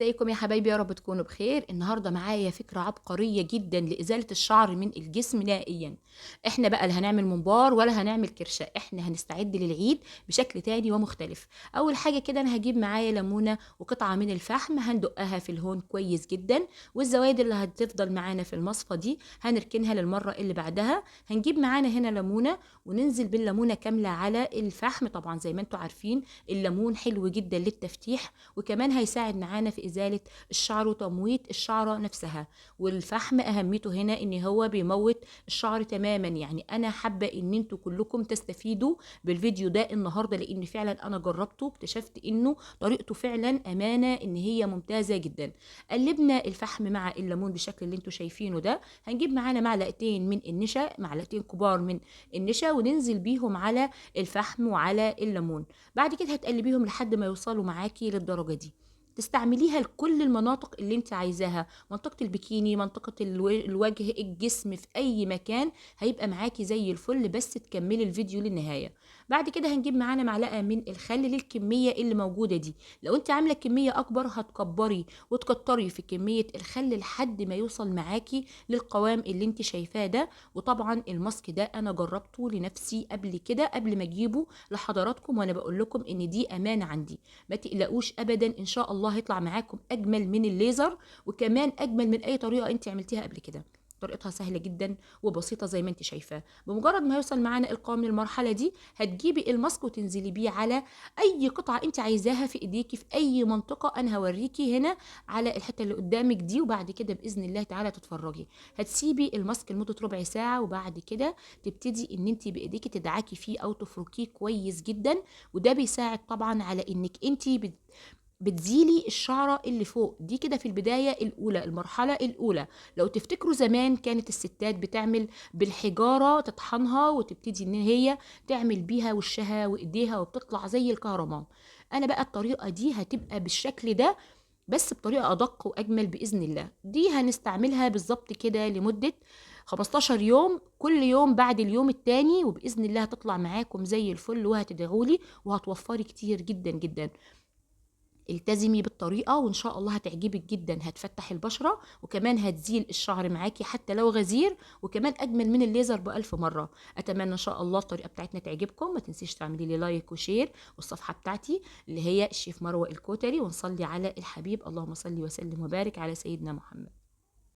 ازيكم يا حبايبي، يا رب تكونوا بخير. النهارده معايا فكره عبقريه جدا لازاله الشعر من الجسم نهائيا. احنا بقى لا هنعمل منبار ولا هنعمل كرشه، احنا هنستعد للعيد بشكل تاني ومختلف. اول حاجه كده انا هجيب معايا ليمونه وقطعه من الفحم، هندقها في الهون كويس جدا، والزوايد اللي هتفضل معانا في المصفى دي هنركنها للمره اللي بعدها. هنجيب معانا هنا ليمونه وننزل بالليمونه كامله على الفحم. طبعا زي ما انتم عارفين الليمون حلو جدا للتفتيح، وكمان هيساعد معانا في إزالة الشعر وتمويت الشعرة نفسها. والفحم أهميته هنا إن هو بيموت الشعر تماما. يعني أنا حابة إن انتوا كلكم تستفيدوا بالفيديو ده النهاردة، لأن فعلا أنا جربته اكتشفت إنه طريقته فعلا أمانة إن هي ممتازة جدا. قلبنا الفحم مع الليمون بالشكل اللي انتوا شايفينه ده. هنجيب معانا معلقتين من النشا، معلقتين كبار من النشا، وننزل بيهم على الفحم وعلى الليمون. بعد كده هتقلبيهم لحد ما يوصلوا معاكي للدرجة دي. تستعمليها لكل المناطق اللي انت عايزاها، منطقة البكيني، منطقة الوجه، الجسم، في اي مكان هيبقى معاكي زي الفل. بس تكملي الفيديو للنهاية. بعد كده هنجيب معانا معلقة من الخل للكمية اللي موجودة دي. لو انت عاملة كمية اكبر هتكبري وتكتري في كمية الخل لحد ما يوصل معاكي للقوام اللي انت شايفاه ده. وطبعا الماسك ده انا جربته لنفسي قبل كده قبل ما اجيبه لحضراتكم، وانا بقول لكم ان دي امانة عندي. ما تقلقوش ابدا، ان شاء الله هيطلع معاكم اجمل من الليزر، وكمان اجمل من اي طريقه انت عملتيها قبل كده. طريقتها سهله جدا وبسيطه زي ما انت شايفاه. بمجرد ما يوصل معانا القوام للمرحله دي هتجيبي الماسك وتنزلي بيه على اي قطعه انت عايزاها في ايديكي في اي منطقه. انا هوريكي هنا على الحته اللي قدامك دي، وبعد كده باذن الله تعالى تتفرجي. هتسيبي الماسك لمده ربع ساعه، وبعد كده تبتدي ان انت بايديكي تدعكي فيه او تفركيه كويس جدا. وده بيساعد طبعا على انك انت بتزيلي الشعرة اللي فوق دي كده في البداية الأولى، المرحلة الأولى. لو تفتكروا زمان كانت الستات بتعمل بالحجارة، تطحنها وتبتدي إن هي تعمل بيها وشها وإيديها وبتطلع زي الكهرمان. أنا بقى الطريقة دي هتبقى بالشكل ده، بس بطريقة أدق وأجمل بإذن الله. دي هنستعملها بالظبط كده لمدة 15 يوم، كل يوم بعد اليوم التاني، وبإذن الله هتطلع معاكم زي الفل وهتدعولي وهتوفري كتير جدا جدا. التزمي بالطريقة وإن شاء الله هتعجبك جدا، هتفتح البشرة وكمان هتزيل الشعر معاكي حتى لو غزير، وكمان أجمل من الليزر بألف مرة. أتمنى إن شاء الله الطريقة بتاعتنا تعجبكم. ما تنسيش تعملي لي لايك وشير، والصفحة بتاعتي اللي هي الشيف مروة الكوتري، ونصلي على الحبيب. اللهم صل وسلم وبارك على سيدنا محمد.